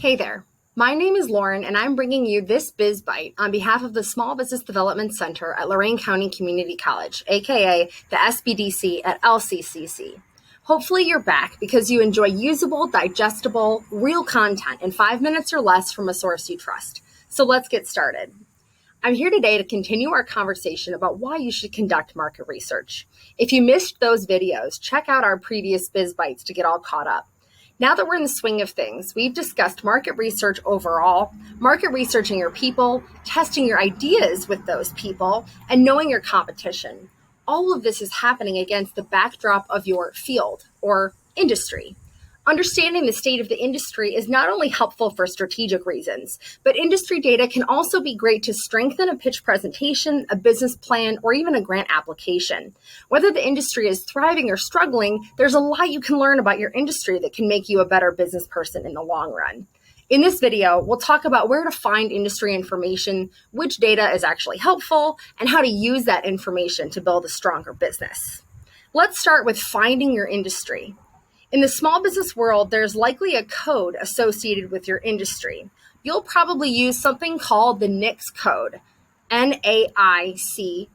Hey there, my name is Lauren and I'm bringing you this BizBite on behalf of the Small Business Development Center at Lorain County Community College, aka the SBDC at LCCC. Hopefully you're back because you enjoy usable, digestible, real content in 5 minutes or less from a source you trust. So let's get started. I'm here today to continue our conversation about why you should conduct market research. If you missed those videos, check out our previous BizBites to get all caught up. Now that we're in the swing of things, we've discussed market research overall, market researching your people, testing your ideas with those people, and knowing your competition. All of this is happening against the backdrop of your field or industry. Understanding the state of the industry is not only helpful for strategic reasons, but industry data can also be great to strengthen a pitch presentation, a business plan, or even a grant application. Whether the industry is thriving or struggling, there's a lot you can learn about your industry that can make you a better business person in the long run. In this video, we'll talk about where to find industry information, which data is actually helpful, and how to use that information to build a stronger business. Let's start with finding your industry. In the small business world, there's likely a code associated with your industry. You'll probably use something called the NAICS code, NAICS,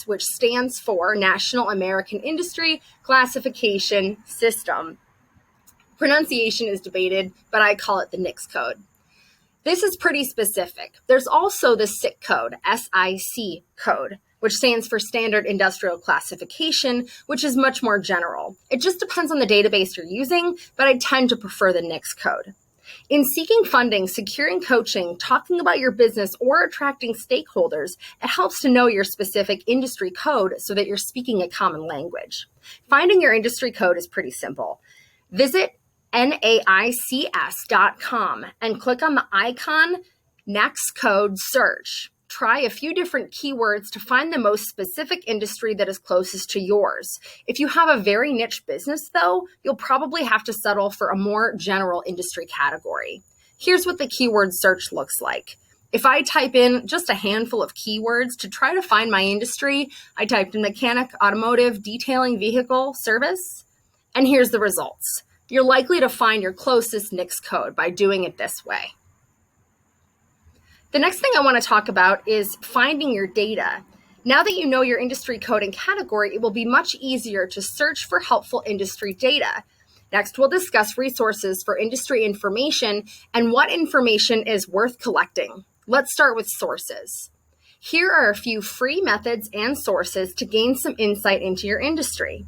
which stands for National American Industry Classification System. Pronunciation is debated, but I call it the NAICS code. This is pretty specific. There's also the SIC code, SIC code, which stands for Standard Industrial Classification, which is much more general. It just depends on the database you're using, but I tend to prefer the NAICS code. In seeking funding, securing coaching, talking about your business, or attracting stakeholders, it helps to know your specific industry code so that you're speaking a common language. Finding your industry code is pretty simple. Visit NAICS.com and click on the icon NAICS code search. Try a few different keywords to find the most specific industry that is closest to yours. If you have a very niche business, though, you'll probably have to settle for a more general industry category. Here's what the keyword search looks like. If I type in just a handful of keywords to try to find my industry, I typed in mechanic, automotive, detailing, vehicle, service, and here's the results. You're likely to find your closest NAICS code by doing it this way. The next thing I want to talk about is finding your data. Now that you know your industry code and category, it will be much easier to search for helpful industry data. Next, we'll discuss resources for industry information and what information is worth collecting. Let's start with sources. Here are a few free methods and sources to gain some insight into your industry.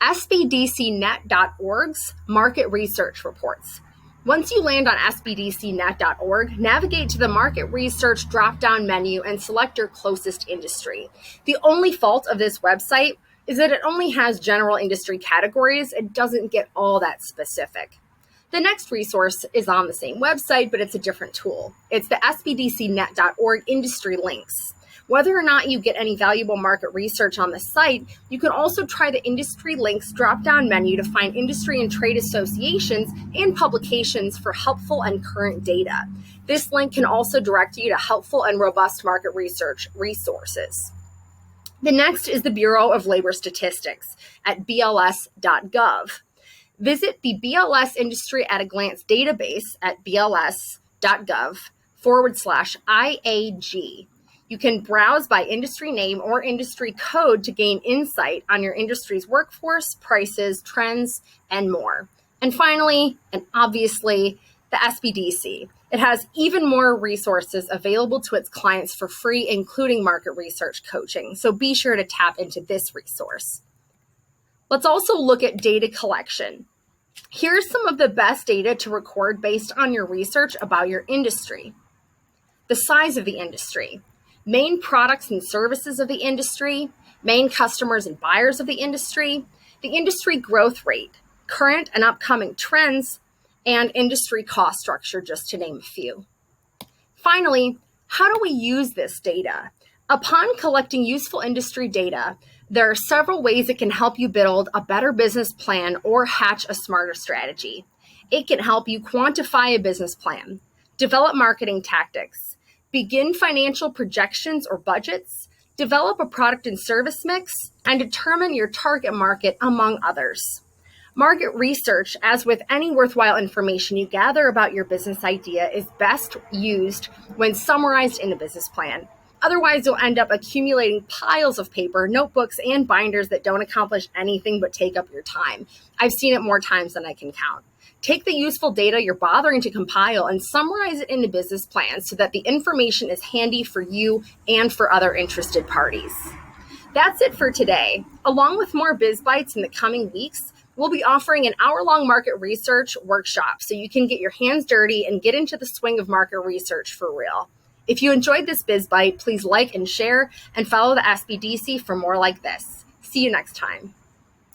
SBDCnet.org's Market Research Reports. Once you land on sbdcnet.org, navigate to the Market Research drop-down menu and select your closest industry. The only fault of this website is that it only has general industry categories. It doesn't get all that specific. The next resource is on the same website, but it's a different tool. It's the sbdcnet.org industry links. Whether or not you get any valuable market research on the site, you can also try the Industry Links drop-down menu to find industry and trade associations and publications for helpful and current data. This link can also direct you to helpful and robust market research resources. The next is the Bureau of Labor Statistics at bls.gov. Visit the BLS Industry at a Glance database at bls.gov/IAG. You can browse by industry name or industry code to gain insight on your industry's workforce, prices, trends, and more. And finally, and obviously, the SBDC. It has even more resources available to its clients for free, including market research coaching. So be sure to tap into this resource. Let's also look at data collection. Here's some of the best data to record based on your research about your industry. The size of the industry. Main products and services of the industry, main customers and buyers of the industry growth rate, current and upcoming trends, and industry cost structure, just to name a few. Finally, how do we use this data? Upon collecting useful industry data, there are several ways it can help you build a better business plan or hatch a smarter strategy. It can help you quantify a business plan, develop marketing tactics, begin financial projections or budgets, develop a product and service mix, and determine your target market, among others. Market research, as with any worthwhile information you gather about your business idea, is best used when summarized in a business plan. Otherwise, you'll end up accumulating piles of paper, notebooks, and binders that don't accomplish anything but take up your time. I've seen it more times than I can count. Take the useful data you're bothering to compile and summarize it into business plans so that the information is handy for you and for other interested parties. That's it for today. Along with more BizBites in the coming weeks, we'll be offering an hour-long market research workshop so you can get your hands dirty and get into the swing of market research for real. If you enjoyed this BizBite, please like and share and follow the SBDC for more like this. See you next time.